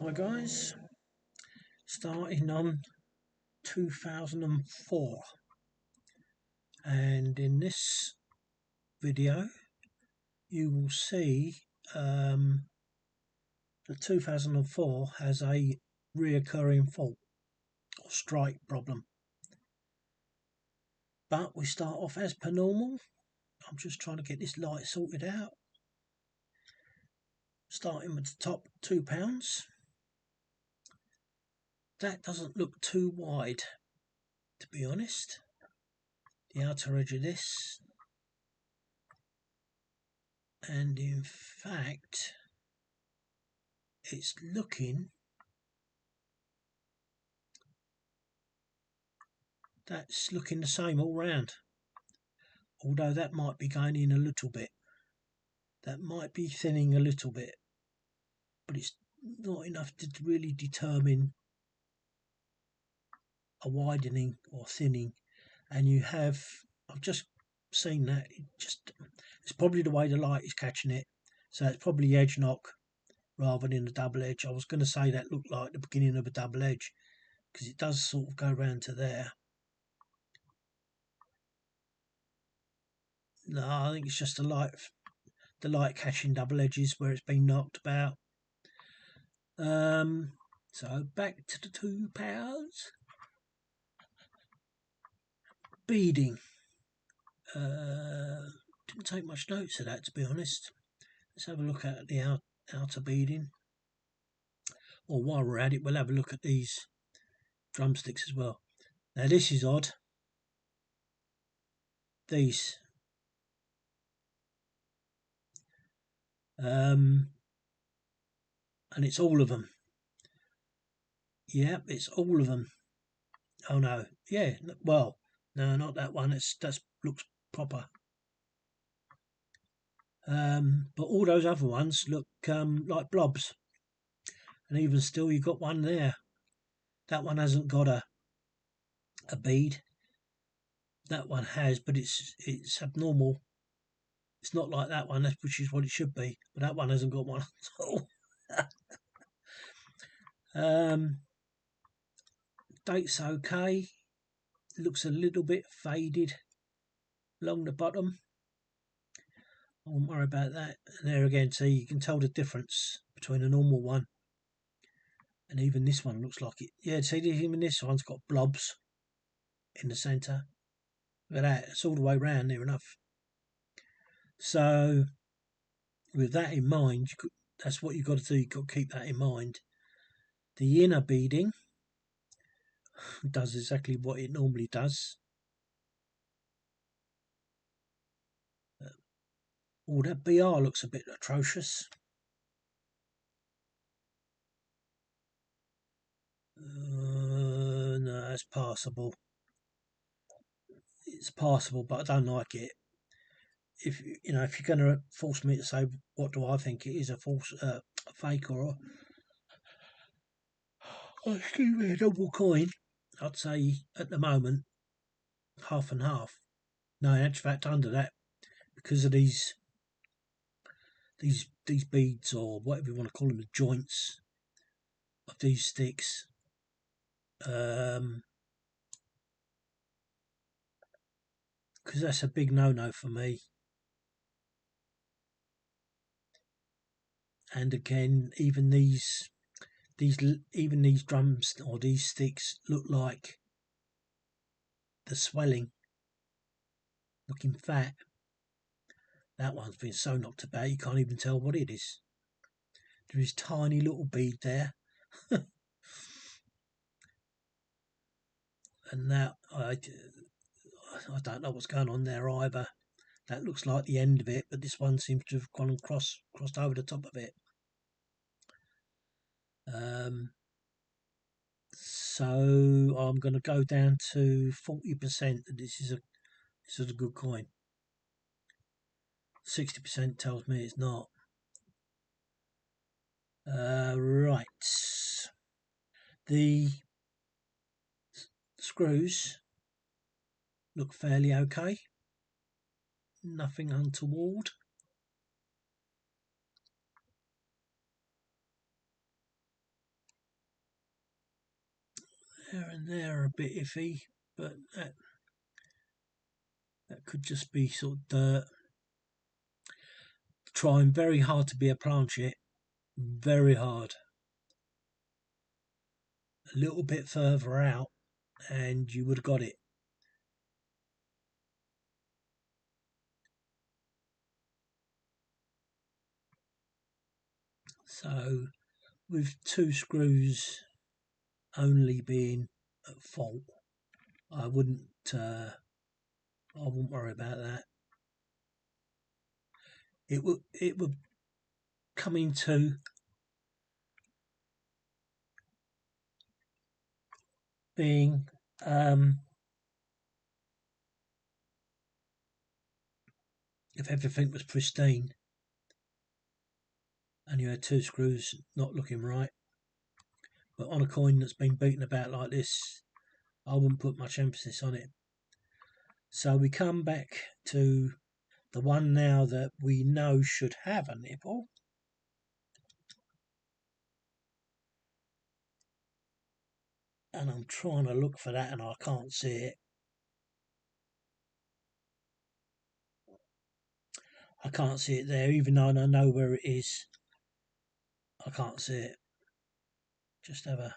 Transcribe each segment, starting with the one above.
Hi guys, starting on 2004, and in this video you will see that 2004 has a reoccurring fault or strike problem, but we start off as per normal. I'm just trying to get this light sorted out, starting with the top £2. That doesn't look too wide, to be honest. The outer edge of this, and in fact it's looking, that's looking the same all round, although that might be going in a little bit, that might be thinning a little bit, but it's not enough to really determine a widening or thinning. And you have, I've just seen that it's probably the way the light is catching it, so it's probably edge knock rather than a double edge. I was going to say that looked like the beginning of a double edge because it does sort of go round to there. No, I think it's just the light catching double edges where it's been knocked about. So back to the £2. Beading. Didn't take much notes of that, to be honest. Let's have a look at the outer beading. Or while we're at it, we'll have a look at these drumsticks as well. Now this is odd. These. And it's all of them. Yeah, it's all of them. Oh no. Yeah, well, no, not that one. That looks proper. But all those other ones look like blobs. And even still, you've got one there. That one hasn't got a bead. That one has, but it's abnormal. It's not like that one, which is what it should be. But that one hasn't got one at all. Date's okay. Looks a little bit faded along the bottom. I won't worry about that. And there again, see, you can tell the difference between a normal one and even this one looks like it. Yeah, see, even this one's got blobs in the centre. Look at that, it's all the way round near enough. So with that in mind, that's what you've got to do. You've got to keep that in mind. The inner beading does exactly what it normally does. Oh, that BR looks a bit atrocious. No, it's passable. It's passable, but I don't like it. If you know, if you're going to force me to say what do I think it is, a fake or a double coin, I'd say at the moment half and half. No, in actual fact, under that, because of these beads, or whatever you want to call them, the joints of these sticks. Because that's a big no-no for me. And again, even these drums or these sticks look like the swelling, looking fat. That one's been so knocked about you can't even tell what it is. There is tiny little bead there. And that I don't know what's going on there either. That looks like the end of it, but this one seems to have gone and crossed over the top of it. So I'm going to go down to 40%. This is a good coin. 60% tells me it's not. Right. The screws look fairly okay. Nothing untoward. there and there are a bit iffy, but that could just be sort of dirt. Trying very hard to be a planchet, very hard. A little bit further out and you would have got it. So with 2 screws only being at fault, I wouldn't worry about that. It would come into being if everything was pristine and you had 2 screws not looking right, but on a coin that's been beaten about like this, I wouldn't put much emphasis on it. So we come back to the one now that we know should have a nipple. And I'm trying to look for that and I can't see it. I can't see it there, even though I know where it is. I can't see it. Just have a...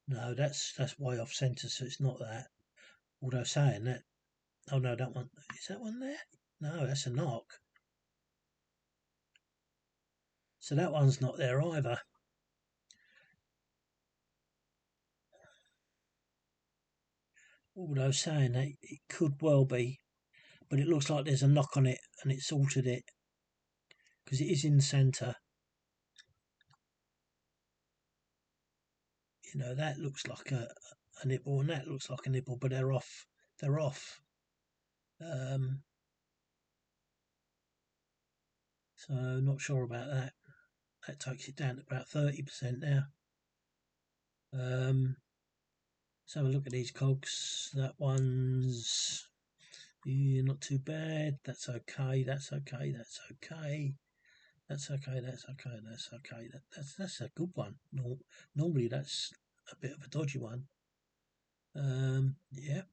No, that's way off centre, so it's not that. Although saying that... Oh no, that one... Is that one there? No, that's a knock. So that one's not there either. Although saying that, it could well be. But it looks like there's a knock on it and it's altered it. Because it is in the centre. You know, that looks like a nipple and that looks like a nipple, but they're off. They're off. So not sure about that. That takes it down to about 30% now. Let's have a look at these cogs. That one's not too bad. That's okay. That's okay. That's okay. That's okay. That's okay. That's okay. That's a good one. Normally that's a bit of a dodgy one. Yeah.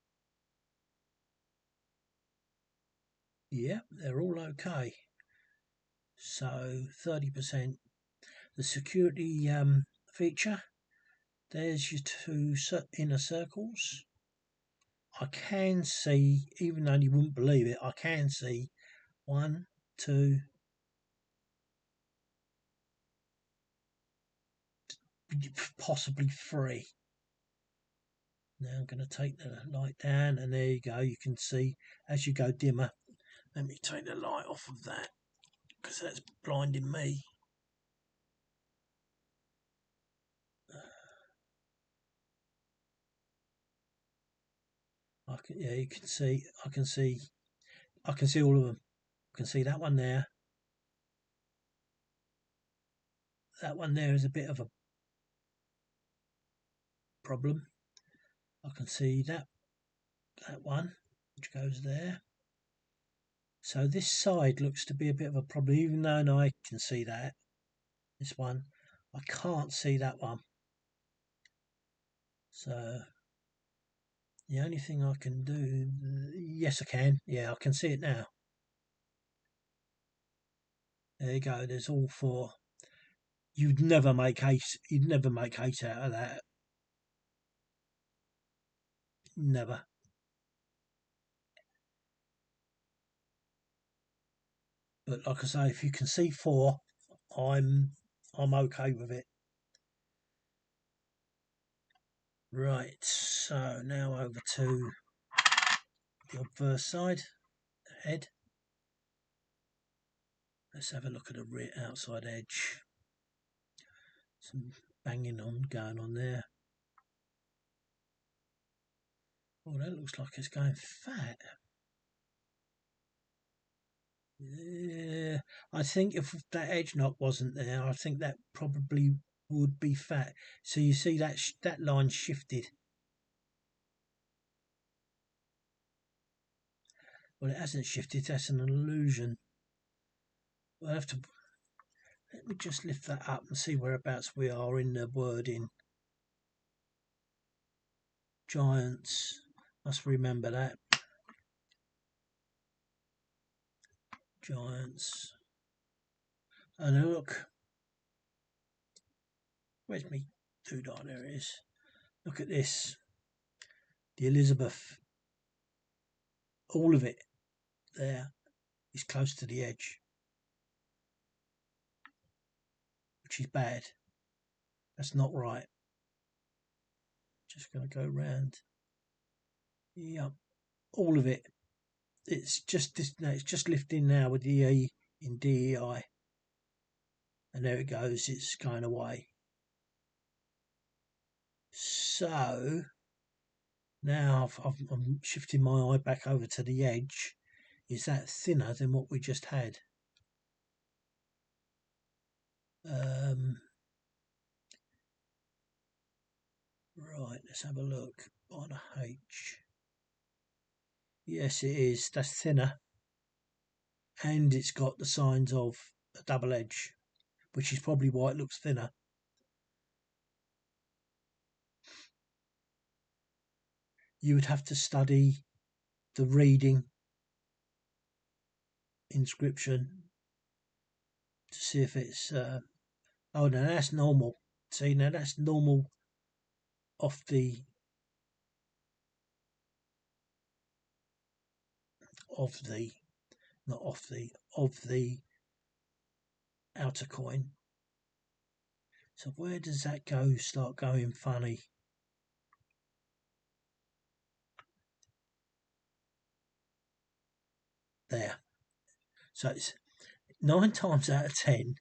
Yeah, they're all okay. So 30%. The security feature. There's your 2 inner circles. I can see, even though you wouldn't believe it, I can see 1, 2, possibly 3. Now I'm going to take the light down, and there you go. You can see as you go dimmer. Let me take the light off of that because that's blinding me. Yeah, you can see. I can see all of them. I can see that one there. That one there is a bit of a problem. I can see that one which goes there. So this side looks to be a bit of a problem, even though I can see that. This one, I can't see that one. So the only thing I can do, yes I can, yeah I can see it now. There you go, there's all 4. You'd never make 8 out of that. Never. But like I say, if you can see 4, I'm okay with it. Right, so now over to the obverse side, the head. Let's have a look at the rear outside edge. Some banging going on there. Oh, that looks like it's going fat. Yeah, I think if that edge knock wasn't there, I think that probably would be fat. So you see that that line shifted. Well, it hasn't shifted. That's an illusion. We'll have to. me just lift that up and see whereabouts we are in the wording. Giants, must remember that. Giants. And look, where's me doodah? There it is. Look at this. The Elizabeth. All of it there is close to the edge, which is bad. That's not right. Just going to go round. Yep, all of it. It's just this. No, it's just lifting now with the E in DEI, and there it goes. It's going away. So now I'm shifting my eye back over to the edge. Is that thinner than what we just had? Right, let's have a look. On a H. Yes, it is. That's thinner. And it's got the signs of a double edge, which is probably why it looks thinner. You would have to study the reading inscription to see if it's oh no, that's normal. See, now that's normal off the not off the of the outer coin. So where does that go? Start going funny. There. So it's 9 times out of 10.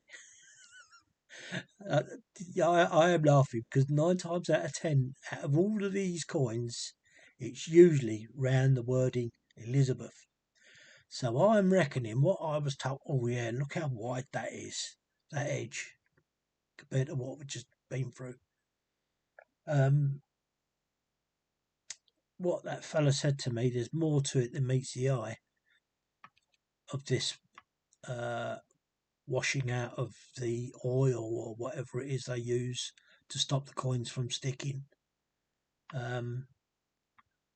I am laughing because 9 times out of 10, out of all of these coins, it's usually round the wording Elizabeth. So I'm reckoning what I was told. Oh yeah, look how wide that is, that edge, compared to what we've just been through. What that fella said to me, there's more to it than meets the eye of this washing out of the oil or whatever it is they use to stop the coins from sticking.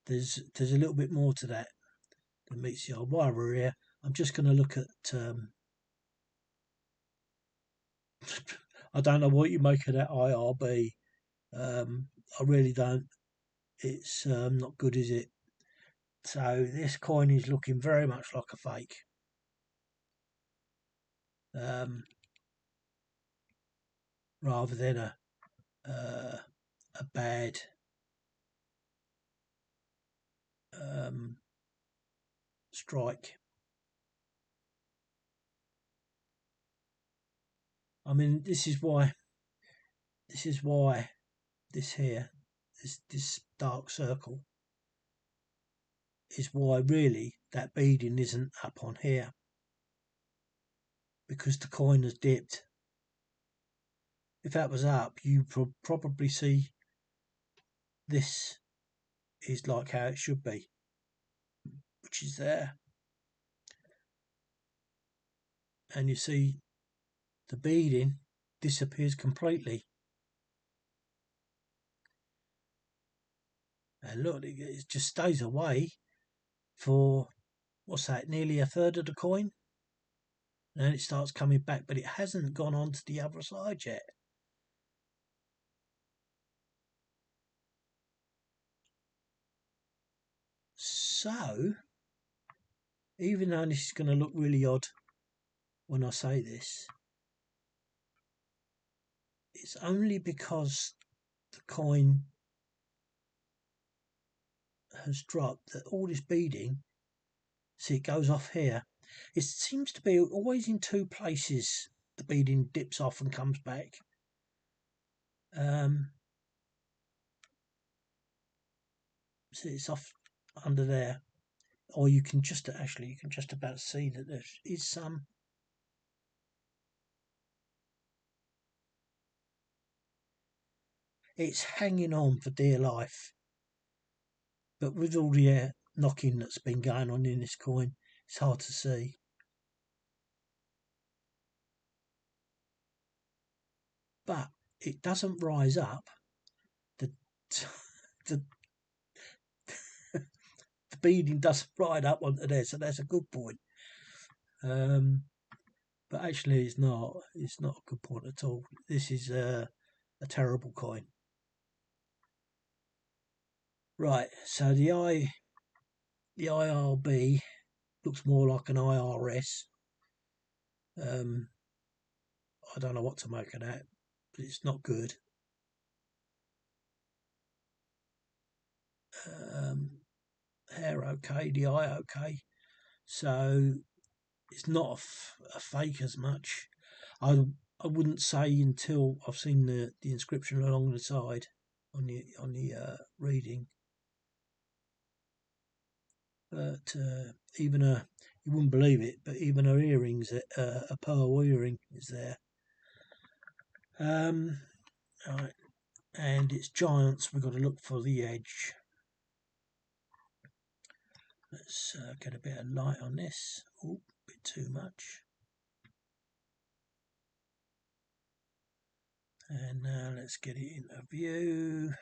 There's a little bit more to that than meets the eye. While we're here, I'm just going to look at. I don't know what you make of that IRB. I really don't. It's not good, is it? So this coin is looking very much like a fake. Rather than a bad strike. I mean, this is why this here, this dark circle, is why really that beading isn't up on here, because the coin has dipped. If that was up, you probably see this is like how it should be, which is there. And you see the beading disappears completely. And look, it just stays away for, what's that, nearly a third of the coin? And then it starts coming back, but it hasn't gone on to the other side yet. So, even though this is going to look really odd when I say this, it's only because the coin has dropped that all this beading, see, it goes off here. It seems to be always in 2 places the beading dips off and comes back. See, it's off under there. Or you can just about see that there is some. It's hanging on for dear life. But with all the knocking that's been going on in this coin, it's hard to see. but it doesn't rise up. The the, the beading doesn't ride up onto there, so that's a good point. But actually, it's not. It's not a good point at all. This is a terrible coin. Right. So the IRB looks more like an IRS. I don't know what to make of that, but it's not good. Hair okay, the eye okay. So it's not a fake as much. I wouldn't say until I've seen the inscription along the side on the reading. But even you wouldn't believe it, but even her earrings, a pearl earring is there. Right, and it's giants. We've got to look for the edge. Let's get a bit of light on this. Oh, a bit too much. And now let's get it into view.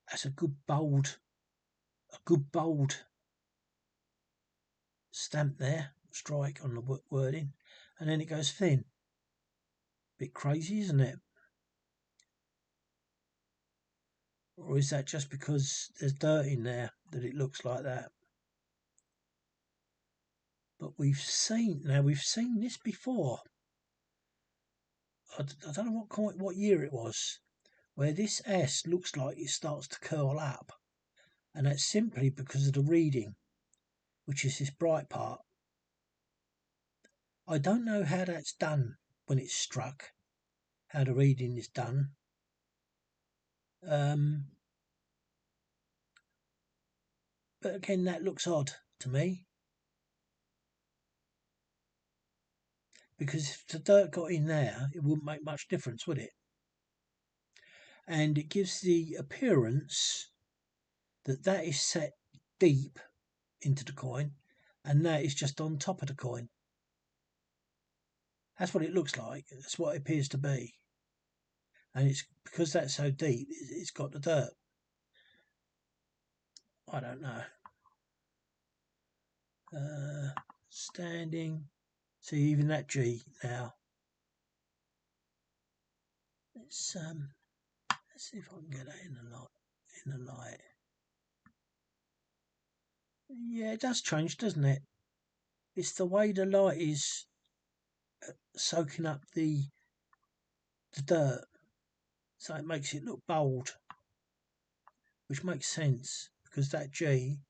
That's a good bold stamp there, strike on the wording, and then it goes thin. Bit crazy, isn't it? Or is that just because there's dirt in there that it looks like that? But we've seen this before. I don't know what year it was, where this S looks like it starts to curl up, and that's simply because of the reading, which is this bright part. I don't know how that's done when it's struck, how the reading is done. But again, that looks odd to me. Because if the dirt got in there, it wouldn't make much difference, would it? And it gives the appearance that is set deep into the coin, and that is just on top of the coin. That's what it looks like. That's what it appears to be. And it's because that's so deep, it's got the dirt. I don't know. Standing. See, even that G now. Let's see if I can get that in the light. Yeah, it does change, doesn't it? It's the way the light is soaking up the dirt, so it makes it look bold, which makes sense because that G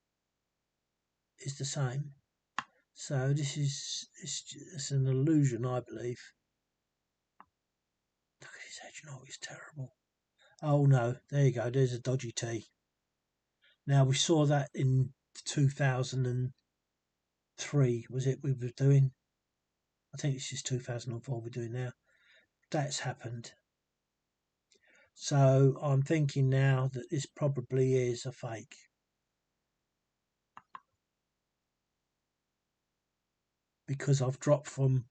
is the same. So this is it's an illusion, I believe. Look at his edge knock, it's terrible. Oh no, there you go, there's a dodgy T. Now we saw that in 2003, was it we were doing? I think this is 2004 we're doing now. That's happened. So I'm thinking now that this probably is a fake. Because I've dropped from,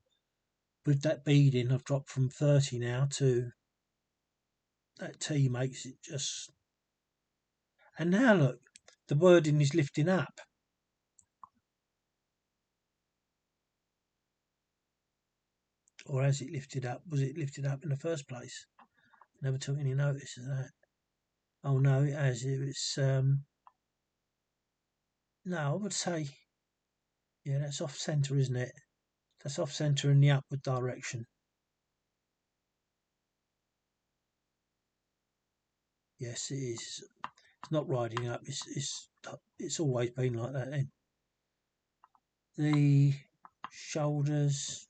with that beading, I've dropped from 30 now to, that T makes it just, and now look, the wording is lifting up. Or has it lifted up? Was it lifted up in the first place? Never took any notice of that. Oh no, it has. It's no, I would say, yeah, that's off centre, isn't it? That's off centre in the upward direction. Yes, it is. It's not riding up. It's always been like that. Then the shoulders.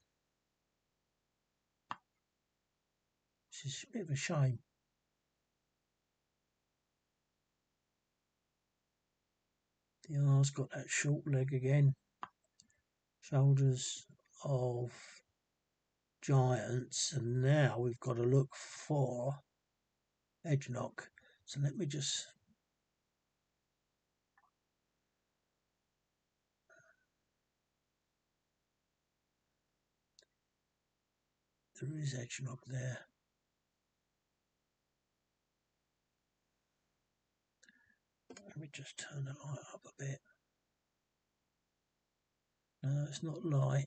This is a bit of a shame. The R's got that short leg again. Shoulders of giants, and now we've got to look for edge knock. So let me just There is edge knock there. Let me just turn the light up a bit. No, it's not light,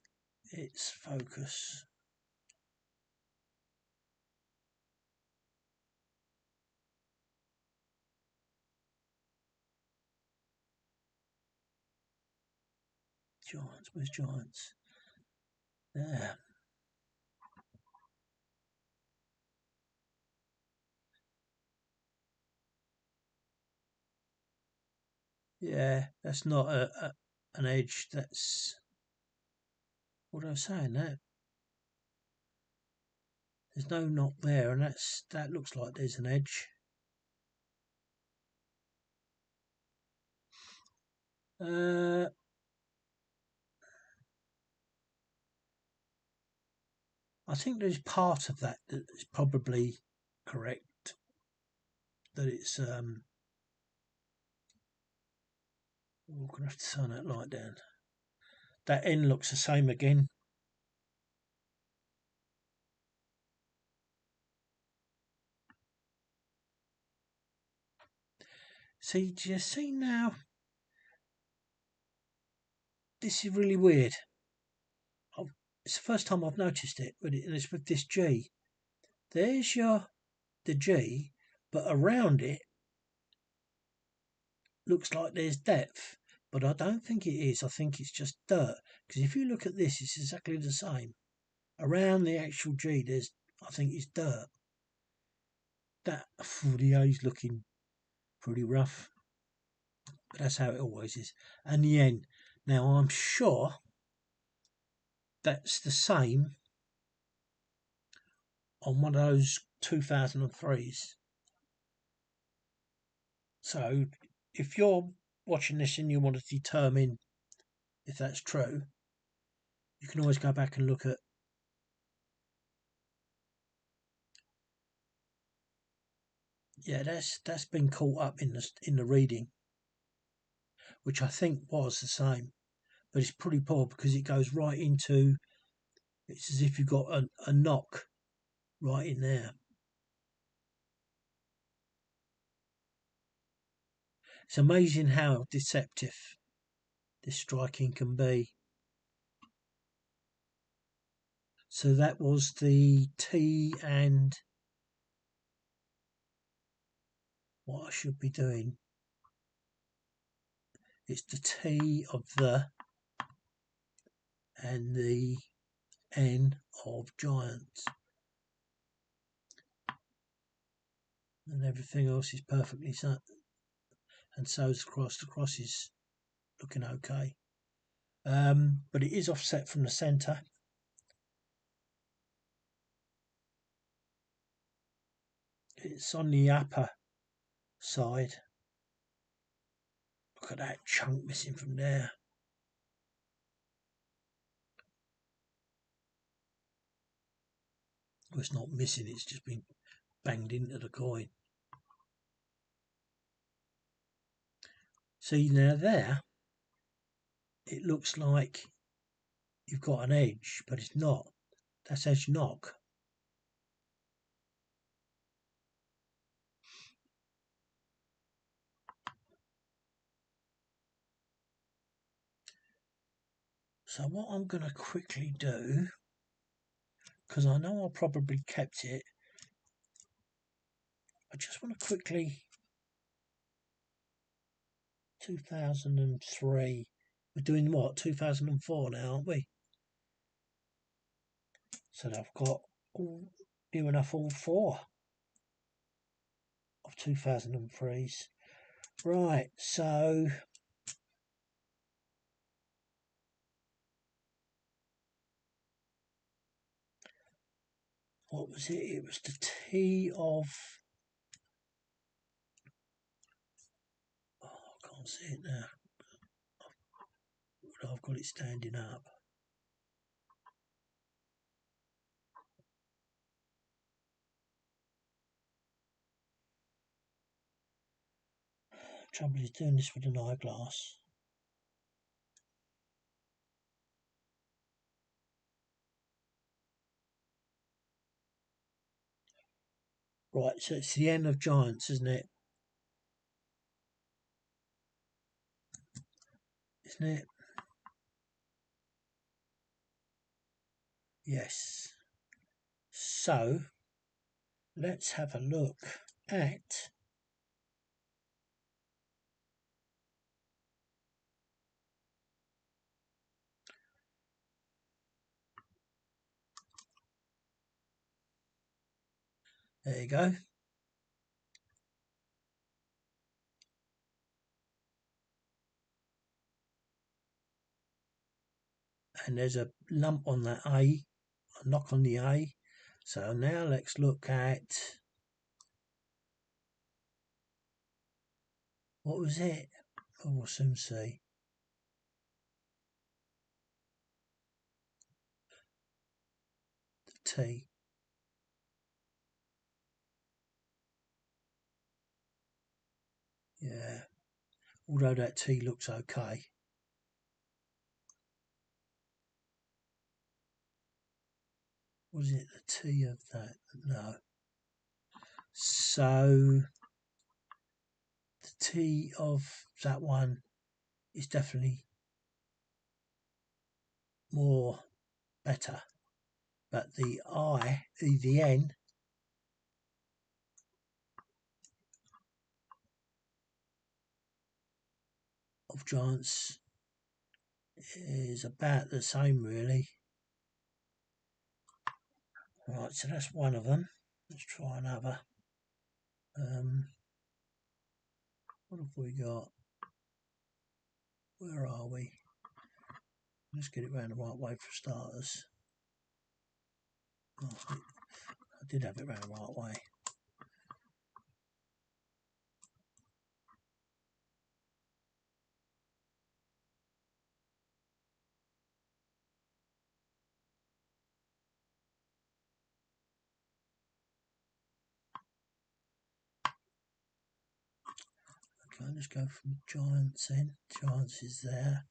it's focus. Giants, where's Giants? There. Yeah, that's not an edge, that's... What I was saying, that there's no knock there, and that looks like there's an edge. I think there's part of that is probably correct. That it's we're gonna have to turn that light down. That end looks the same again. See, do you see now? This is really weird. It's the first time I've noticed it, and it's with this G. There's the G, but around it looks like there's depth, but I don't think it is. I think it's just dirt. Because if you look at this, it's exactly the same. Around the actual G, I think it's dirt. That the A's looking pretty rough, but that's how it always is. And the N. Now I'm sure that's the same on one of those 2003s. So if you're watching this and you want to determine if that's true, you can always go back and look at. Yeah, that's been caught up in the reading, which I think was the same, but it's pretty poor because it goes right into. It's as if you've got a knock right in there. It's amazing how deceptive this striking can be. So that was the T, and what I should be doing, it's the T of the and the N of Giants, and everything else is perfectly so, and so's the cross. The cross is looking okay, but it is offset from the centre. It's on the upper side. Look at that chunk missing from there. Well, it's not missing, it's just been banged into the coin. See now there, it looks like you've got an edge, but it's not. That's edge knock. So what I'm going to quickly do, because I know I probably kept it, I just want to quickly, 2003, we're doing what, 2004 now, aren't we? So I've got near enough all four of 2003s. Right, so what was it? It was the T of, oh, I can't see it now. I've got it standing up. Trouble is doing this with an eyeglass. Right, so it's the N of Giants, isn't it? Isn't it? Yes. So let's have a look at there you go. And there's a lump on that A, a knock on the A. So now let's look at, what was it? Oh, we'll soon see. The T. Yeah. Although that T looks okay. Was it the T of that? No. So the T of that one is definitely more better. But the I, the N, of Giants is about the same, really. Right, so that's one of them. Let's try another. What have we got? Where are we? Let's get it round the right way for starters. Oh, I did have it round the right way. Okay, let's go from Giants in. Giants is there.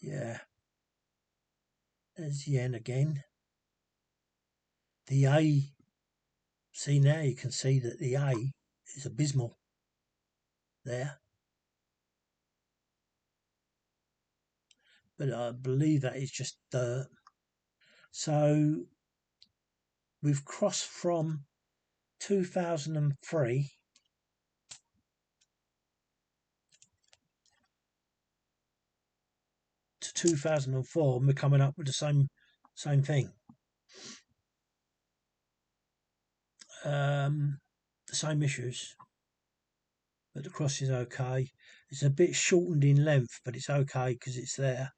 Yeah. There's the N again. The A, see now you can see that the A is abysmal there. But I believe that is just dirt. So we've crossed from 2003 to 2004, and we're coming up with the same thing. The same issues, but the cross is okay. It's a bit shortened in length, but it's okay because it's there.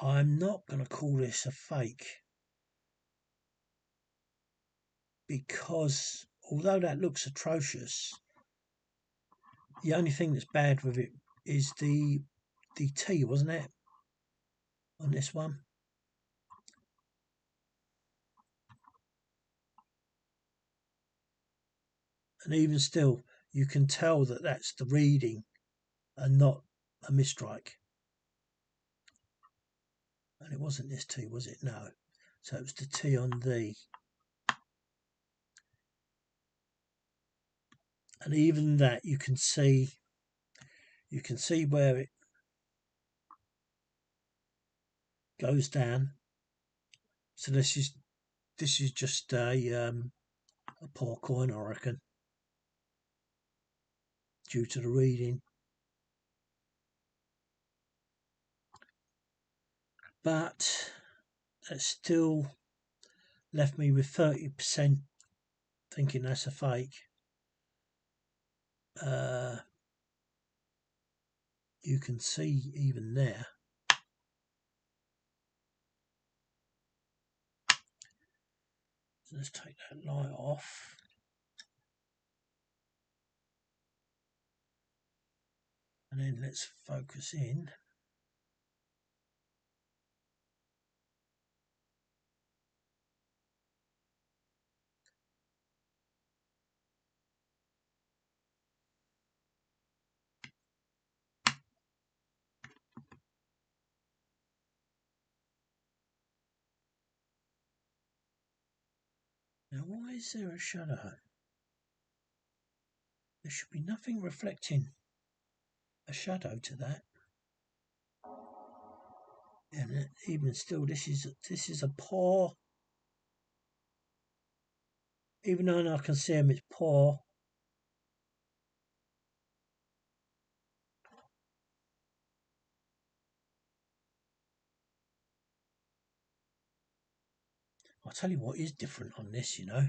I'm not going to call this a fake because although that looks atrocious, the only thing that's bad with it is the T, wasn't it, on this one? And even still, you can tell that that's the reading and not a mistrike. And it wasn't this T, was it? No. So it was the T on the. And even that you can see where it goes down. So this is just a poor coin, I reckon, due to the reading. But it still left me with 30% thinking that's a fake. You can see even there. So let's take that light off. And then let's focus in. Now why is there a shadow? There should be nothing reflecting a shadow to that. And even still, this is a poor. Even though I can see him, it's poor. I'll tell you what is different on this, you know.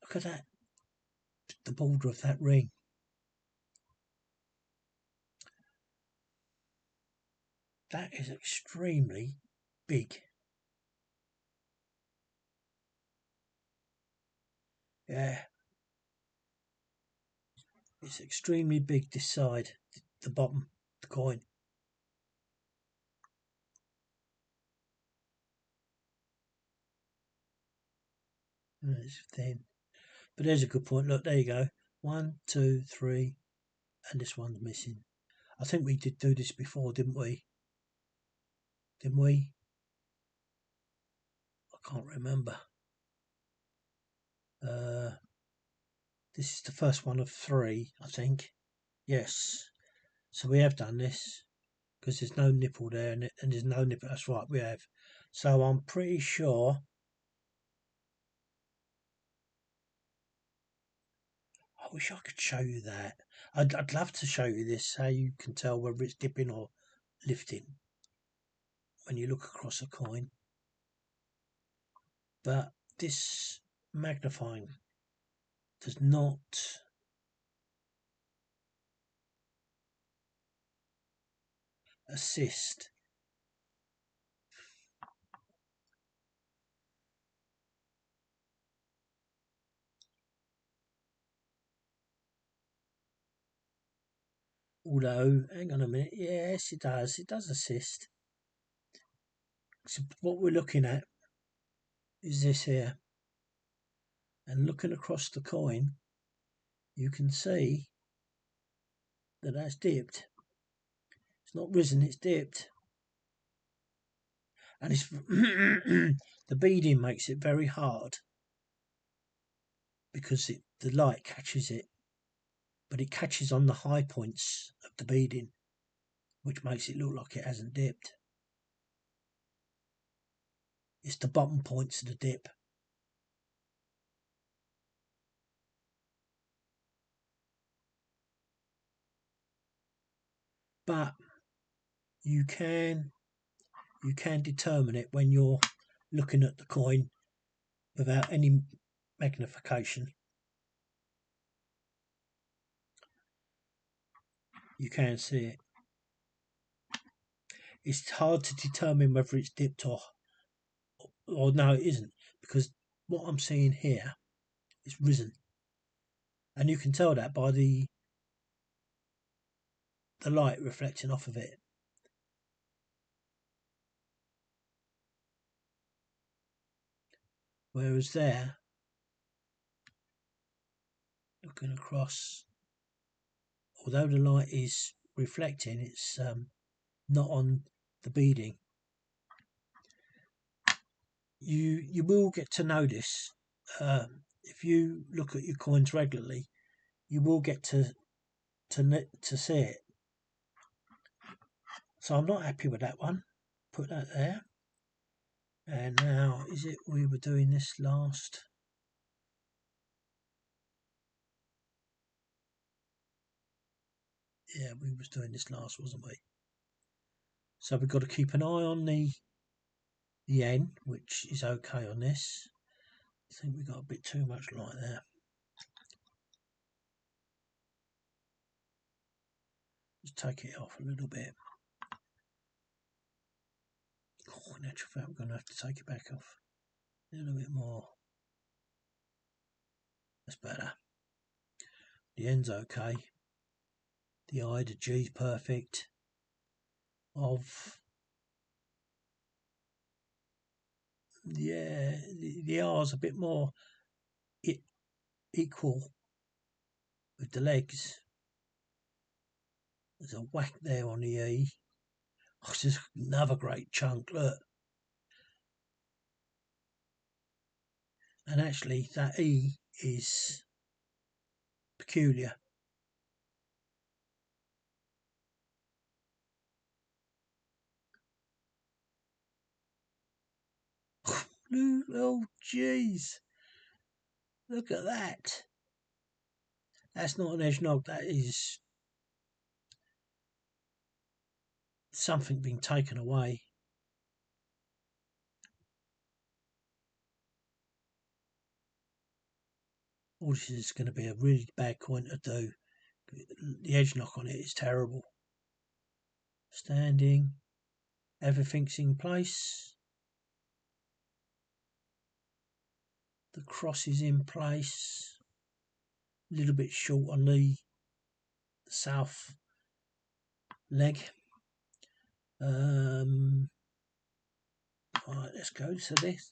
Look at that. The border of that ring. That is extremely big. Yeah. It's extremely big this side, the bottom, the coin. And it's thin. But there's a good point. Look, there you go. 1, 2, 3, and this one's missing. I think we did do this before, didn't we? Didn't we? I can't remember. This is the first one of 3, I think. Yes. So we have done this because there's no nipple there and there's no nipple. That's right, we have. So I'm pretty sure. I wish I could show you that. I'd love to show you this, how you can tell whether it's dipping or lifting when you look across a coin. But this magnifying does not assist. Although, hang on a minute, yes, it does. It does assist. So what we're looking at is this here. And looking across the coin, you can see that that's dipped. It's not risen, it's dipped. And it's the beading makes it very hard because the light catches it, but it catches on the high points of the beading, which makes it look like it hasn't dipped. It's the bottom points of the dip. But you can determine it when you're looking at the coin without any magnification. You can see it. It's hard to determine whether it's dipped or no, it isn't, because what I'm seeing here is risen, and you can tell that by the light reflecting off of it. Whereas there, looking across, although the light is reflecting, it's not on the beading. You will get to notice if you look at your coins regularly, you will get to see it. So I'm not happy with that one. Put that there. And now, is it we were doing this last? Yeah, we was doing this last, wasn't we? So we've got to keep an eye on the N, which is okay on this. I think we got a bit too much light there. Just take it off a little bit. Oh, in actual fact, we're going to have to take it back off a little bit more. That's better. The N's okay. The I, the G's perfect. Yeah, the R's a bit more equal with the legs. There's a whack there on the E. Oh, it's just another great chunk, look. And actually that E is peculiar. Oh jeez, look at that. That's not an edge knob, that is something being taken away. All this is going to be a really bad coin to do. The edge knock on it is terrible. Standing, everything's in place. The cross is in place. A little bit short on the south leg. Right, let's go to this.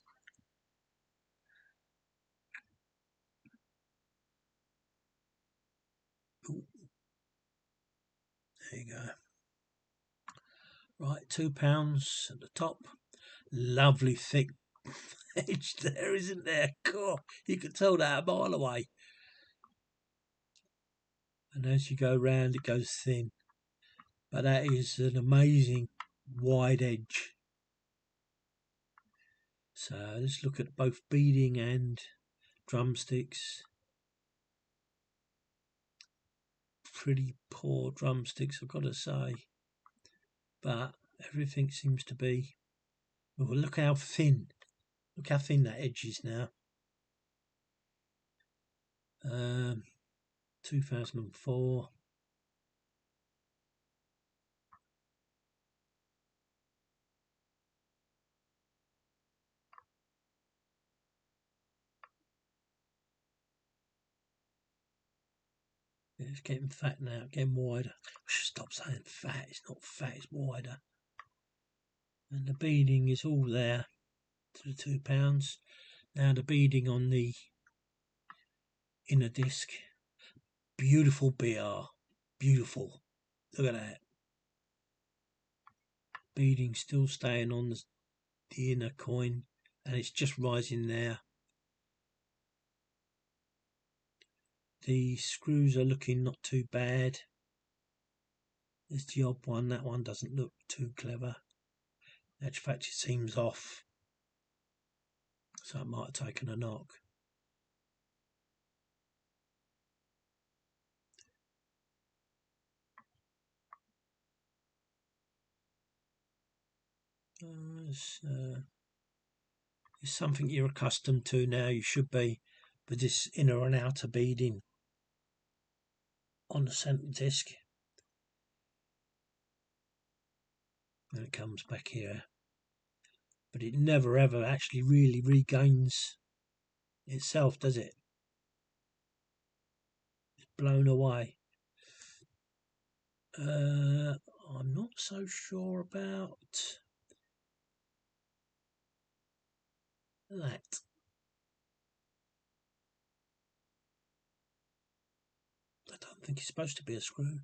Ooh. There you go. Right, £2 at the top. Lovely thick edge there, isn't there? God, you can tell that a mile away. And as you go round, it goes thin. But that is an amazing wide edge. So let's look at both beading and drumsticks. Pretty poor drumsticks, I've got to say. But everything seems to be... Well, look how thin. Look how thin that edge is now. 2004. It's getting fat now, getting wider. I should stop saying fat. It's not fat, it's wider. And the beading is all there to the £2. Now the beading on the inner disc. Beautiful BR. Beautiful. Look at that. Beading still staying on the inner coin, and it's just rising there. The screws are looking not too bad. There's the odd one. That one doesn't look too clever. In fact, it seems off. So it might have taken a knock. It's something you're accustomed to now. You should be. But this inner and outer beading on the centre disc. And it comes back here. But it never ever actually really regains itself, does it? It's blown away. I'm not so sure about that. I don't think it's supposed to be a screw.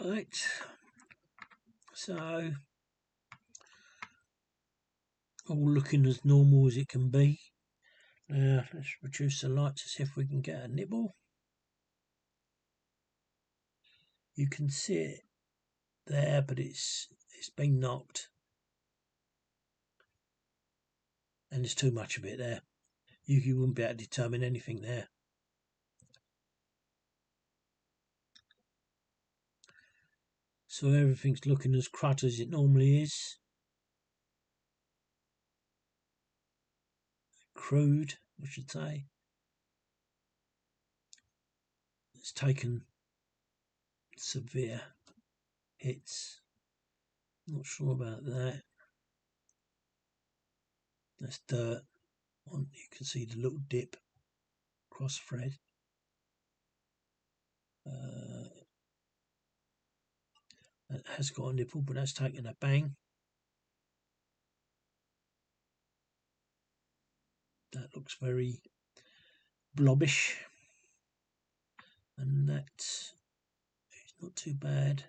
Right, so all looking as normal as it can be. Now let's reduce the light to see if we can get a nibble. You can see it there, but it's been knocked, and there's too much of it there. You wouldn't be able to determine anything there. So everything's looking as crud as it normally is. Crude, I should say. It's taken severe hits. Not sure about that. That's dirt. You can see the little dip cross thread. That has got a nipple, but that's taken a bang. That looks very blobbish. And that is Not too bad.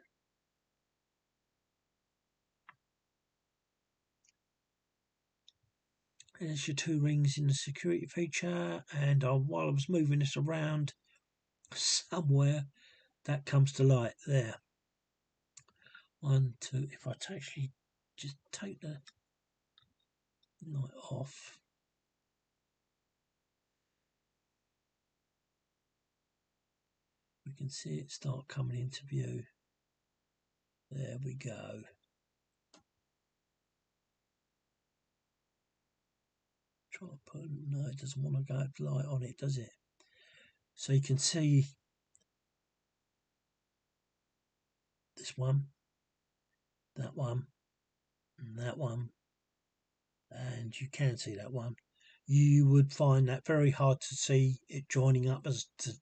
There's your 2 rings in the security feature, and while I was moving this around, somewhere that comes to light there. 1, 2. If I actually just take the light off, we can see it start coming into view. There we go. Try to put, no, it doesn't want to go light on it, does it? So you can see this one, that one, and that one, and you can see that one. You would find that very hard to see it joining up as to,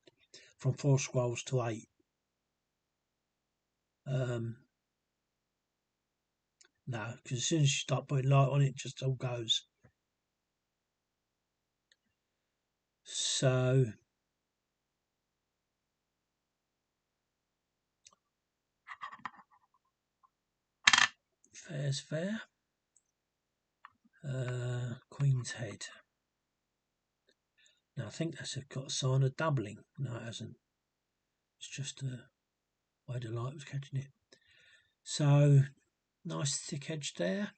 from 4 scrolls to 8. No, because as soon as you start putting light on it, just all goes. So fair's fair. Queen's Head. Now I think that's got a sign of doubling. No, it hasn't. It's just the way the light was catching it. So nice thick edge there.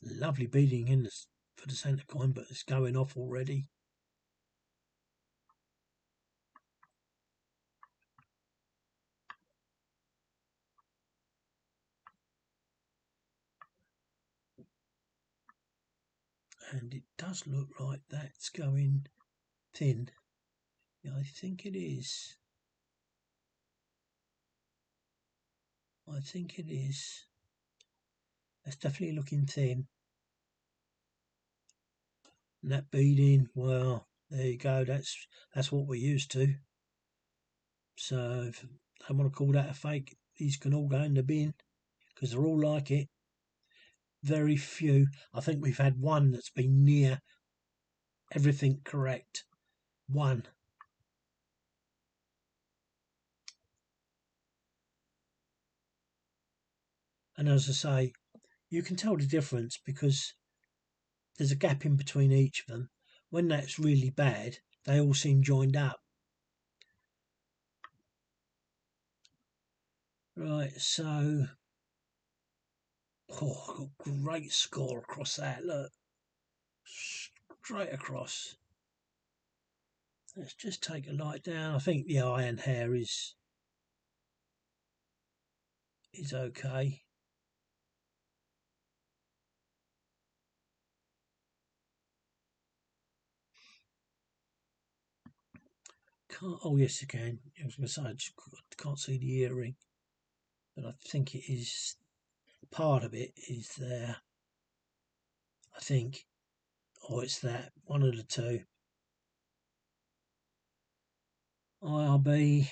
Lovely beading in this for the centre coin, but it's going off already. And it does look like that's going thin. Yeah, I think it is. I think it is. That's definitely looking thin. And that beading, well, there you go. That's what we're used to. So if I want to call that a fake, these can all go in the bin because they're all like it. Very few. I think we've had one that's been near everything correct. One. And as I say, you can tell the difference because there's a gap in between each of them. When that's really bad, they all seem joined up. Right, so got a great score across that. Look, straight across. Let's just take a light down. I think the eye and hair is okay. Can't, oh yes you can. I was going to say I just can't see the earring, but I think it is, part of it is there. I think, or it's that, one of the two. IRB,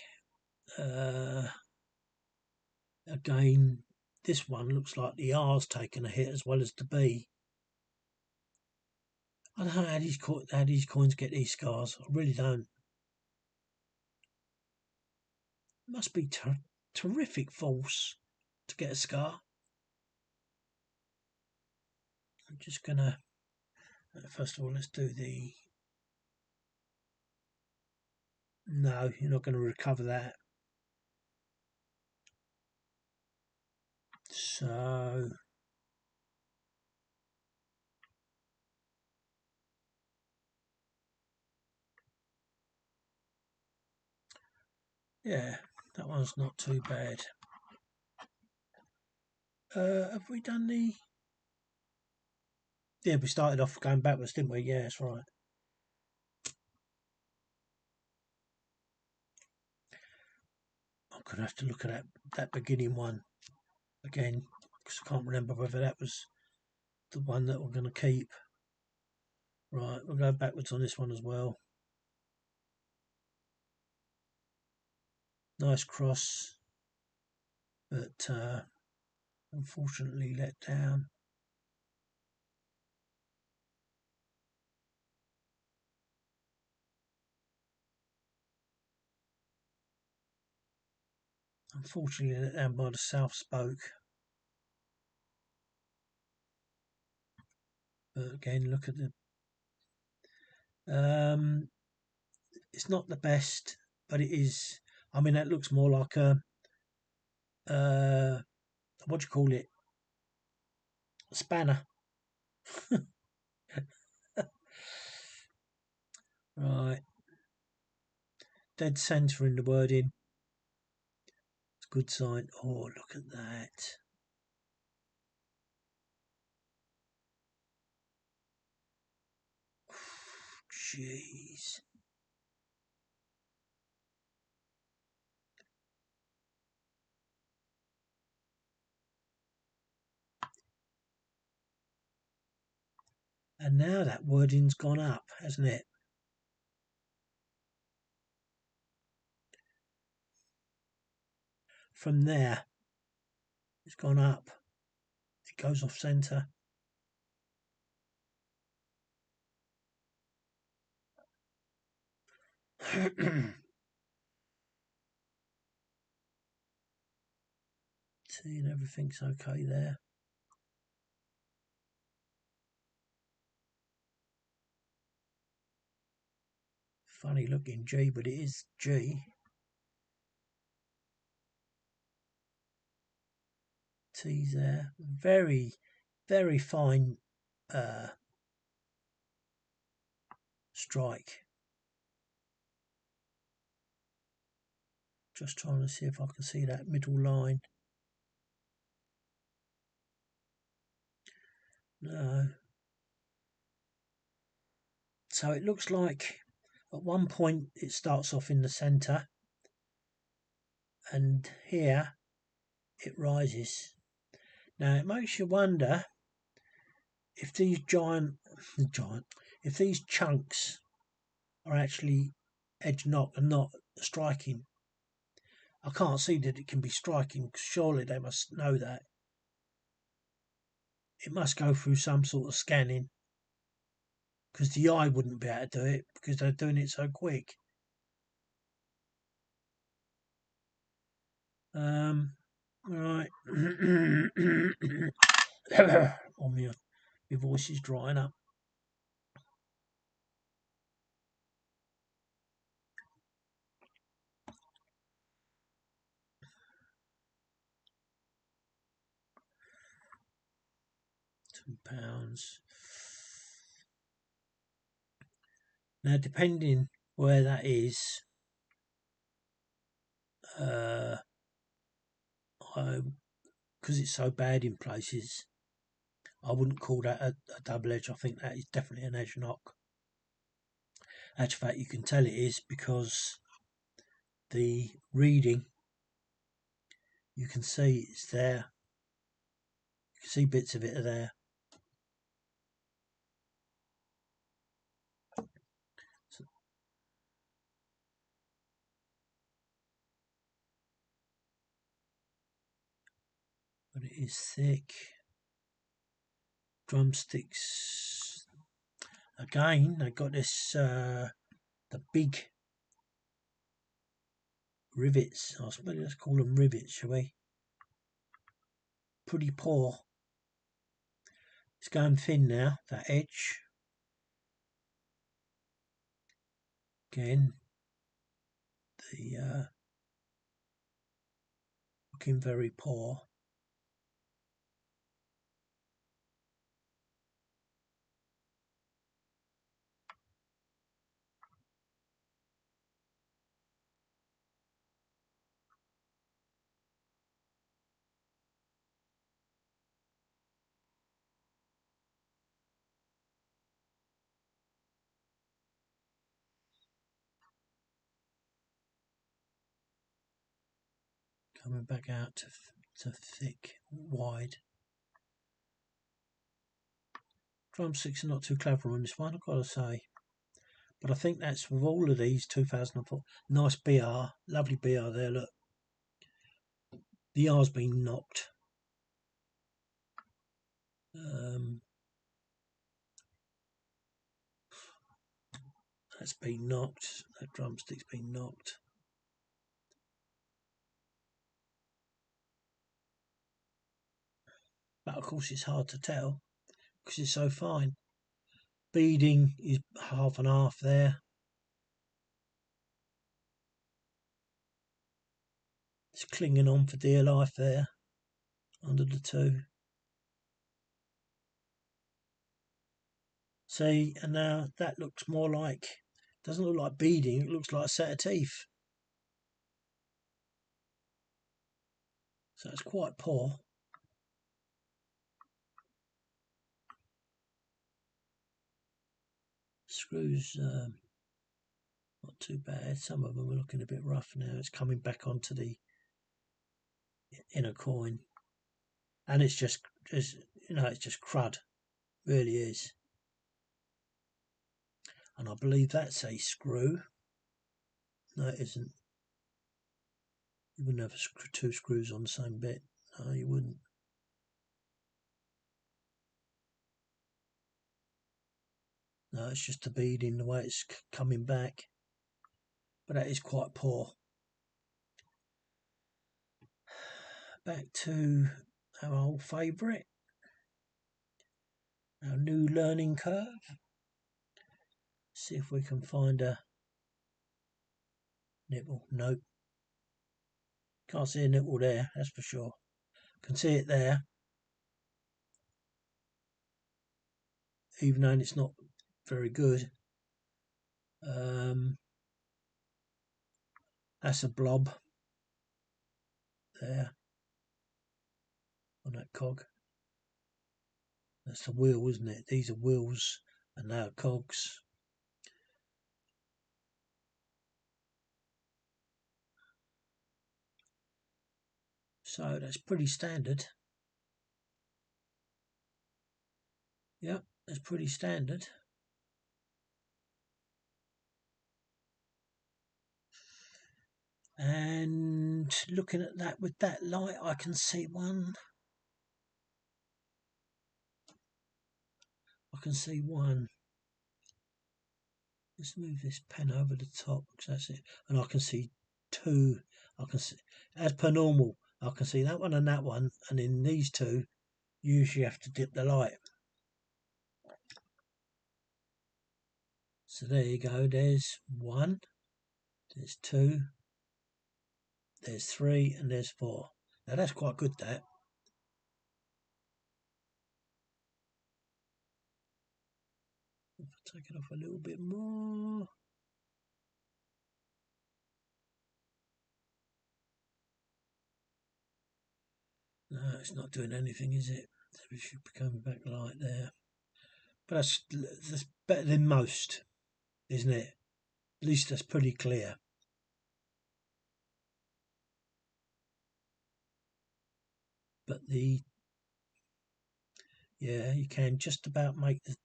again, this one looks like the R's taken a hit as well as the B. I don't know how these coins get these scars. I really don't. It must be terrific force to get a scar. I'm just gonna, first of all, let's do the, no, you're not going to recover that. So yeah, that one's not too bad. Have we done the, yeah, we started off going backwards, didn't we? Yeah, that's right. I'm going to have to look at that beginning one again because I can't remember whether that was the one that we're going to keep. Right, we'll go backwards on this one as well. Nice cross, but unfortunately let down. Unfortunately, down by the South Spoke. But again, look at the. It's not the best, but it is. I mean, that looks more like a. What do you call it? A spanner. Right. Dead centre in the wording. It's a good sign. Oh, look at that. Jeez. And now that wording's gone up, hasn't it? From there, it's gone up. It goes off centre. Seeing everything's okay there. Funny looking G, but it is G. T's there. Very, very fine strike. Just trying to see if I can see that middle line. No. So it looks like at one point it starts off in the centre, and here it rises. Now it makes you wonder if these if these chunks are actually edge knock and not striking. I can't see that it can be striking. Surely they must know that. It must go through some sort of scanning, because the eye wouldn't be able to do it because they're doing it so quick. Right. Oh, my voice is drying up. £2. Now, depending where that is, because it's so bad in places, I wouldn't call that a double edge. I think that is definitely an edge knock. Actually, fact, you can tell it is because the reading, you can see it's there. You can see bits of it are there. But it is thick. Drumsticks. Again, they got this, the big rivets. I suppose let's call them rivets, shall we? Pretty poor. It's going thin now, that edge. Again, the looking very poor. Coming back out to thick, wide. Drumsticks are not too clever on this one, I've got to say. But I think that's with all of these 2004. Nice BR, lovely BR there, look. The R's been knocked. That's been knocked. That drumstick's been knocked. but of course it's hard to tell because it's so fine. Beading is half and half there. It's clinging on for dear life there under the two. See, and now that looks more like, doesn't look like beading, it looks like a set of teeth. So it's quite poor. Screws, not too bad. Some of them are looking a bit rough now. It's coming back onto the inner coin. And it's just it's just crud. Really is. And I believe that's a screw. No, it isn't. You wouldn't have two screws on the same bit. No, you wouldn't. No, it's just the beading, the way it's coming back. But that is quite poor. Back to our old favourite. Our new learning curve. See if we can find a nipple. Nope. Can't see a nipple there, that's for sure. Can see it there. Even though it's not very good. That's a blob there on that cog. That's the wheel, isn't it? These are wheels and they are cogs. So that's pretty standard. Yep, that's pretty standard. And looking at that with that light, I can see one. I can see one. Let's move this pen over the top because that's it. And I can see two. I can see, as per normal, I can see that one and that one. And in these two, you usually have to dip the light. So there you go. There's one. There's two. There's three. And there's four. Now that's quite good, that. If I take it off a little bit more. No, it's not doing anything, is it? So we should be coming back light there. But that's better than most, isn't it? At least that's pretty clear. But yeah, you can just about make the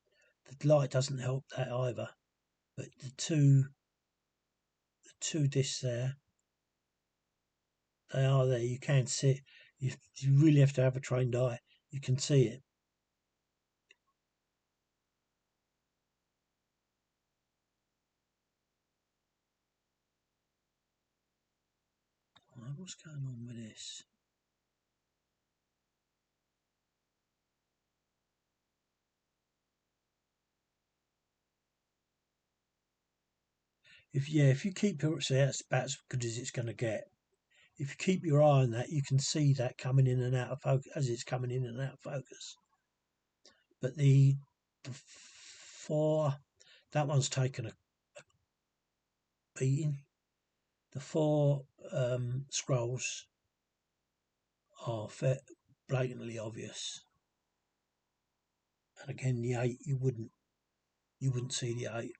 light doesn't help that either. But the two discs there, they are there. You can see it. You really have to have a trained eye. You can see it. What's going on with this? If you keep your, see, that's about as good as it's going to get. If you keep your eye on that, you can see that coming in and out of focus as it's coming in and out of focus. But the four, that one's taken a beating. The four scrolls are blatantly obvious. And again, the 8, you wouldn't see the 8.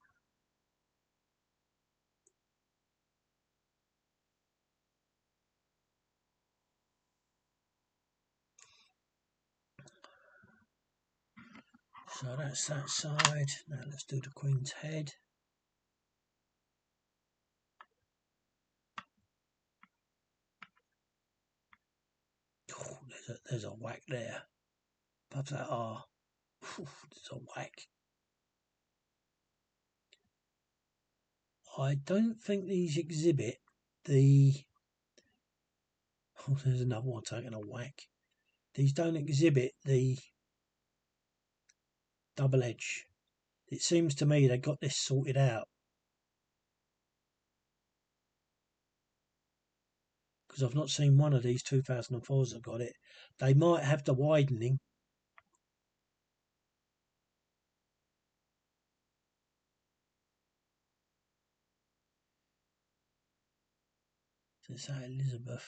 So that's that side. Now let's do the Queen's head. Oh, there's a whack there. Above that R. There's a whack. I don't think these exhibit the... Oh, there's another one taking a whack. these don't exhibit the double edge. It seems to me they got this sorted out, because I've not seen one of these 2004s that got it. They might have the widening. To say Elizabeth,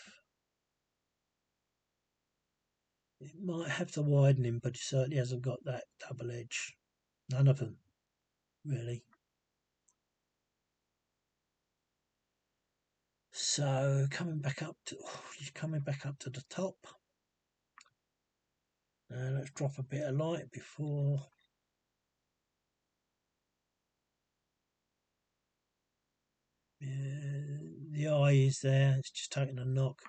it might have the widening, but it certainly hasn't got that double edge. None of them, really. So coming back up to the top. Let's drop a bit of light before. The eye is there. It's just taking a knock,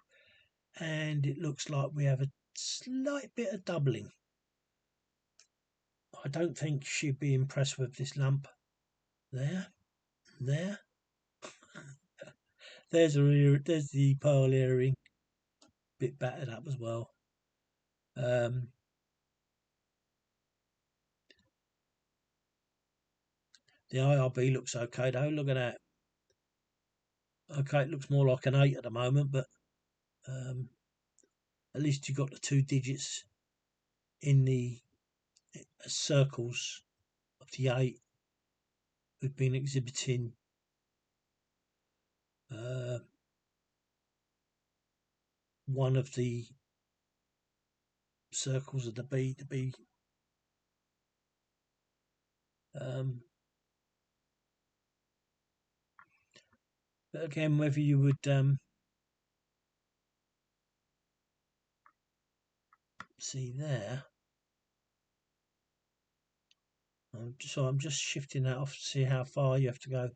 and it looks like we have a slight bit of doubling. I don't think she'd be impressed with this lump. There. There's the pearl earring, bit battered up as well. The IRB looks okay though. Look at that. Okay, it looks more like an 8 at the moment, but at least you got the 2 digits in the circles of the 8. We've been exhibiting one of the circles of the B to be but again, whether you would see there. So I'm just shifting that off to see how far you have to go.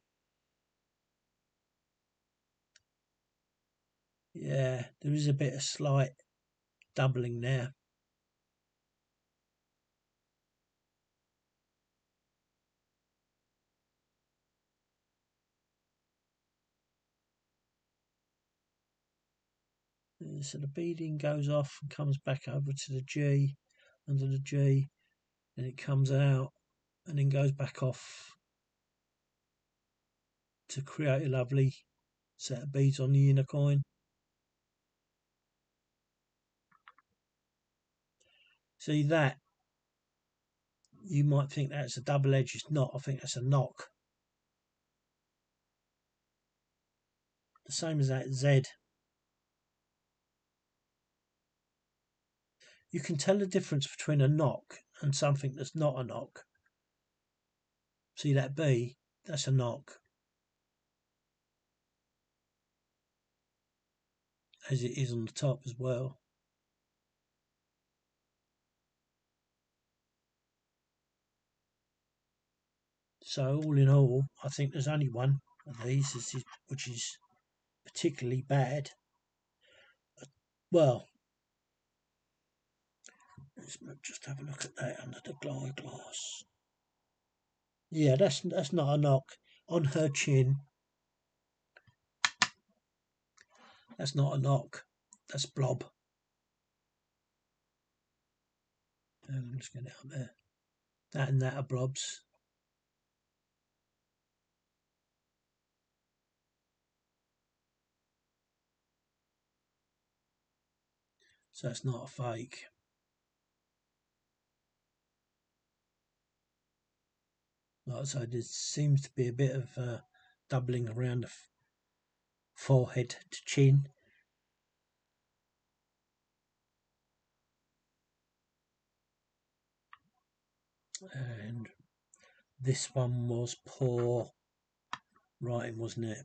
Yeah, there is a bit of slight doubling there. So the beading goes off and comes back over to the G, under the G, and it comes out and then goes back off to create a lovely set of beads on the inner coin. See that? You might think that's a double edge. It's not. I think that's a knock. The same as that Z. You can tell the difference between a knock and something that's not a knock. See that B? That's a knock. As it is on the top as well. So all in all, I think there's only one of these which is particularly bad. Well, let's just have a look at that under the glass. Yeah, that's not a knock. On her chin, that's not a knock. That's blob. Let's get it up there. That and that are blobs. So it's not a fake. Like I said, there seems to be a bit of doubling around the forehead to chin. And this one was poor writing, wasn't it?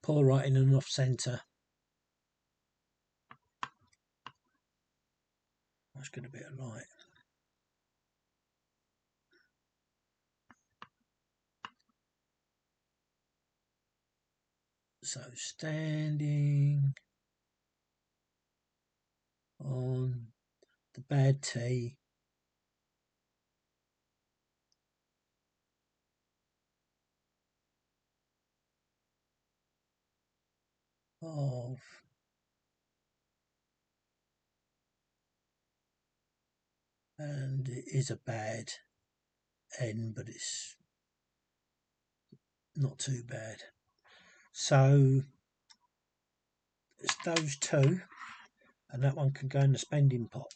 Poor writing and off centre. Let's get a bit of light. So standing on the bad tea. Of and it is a bad end, but it's not too bad. So it's those two, and that one can go in the spending pot,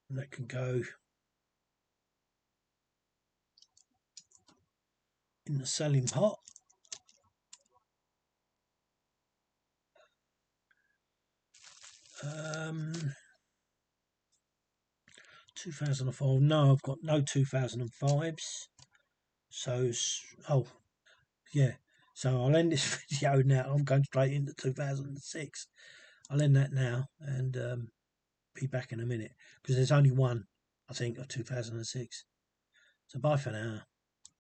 and that can go in the selling pot. Um, 2004. No, I've got no 2005s. So, oh, yeah. So I'll end this video now. I'm going straight into 2006. I'll end that now and be back in a minute because there's only one, I think, of 2006. So bye for now.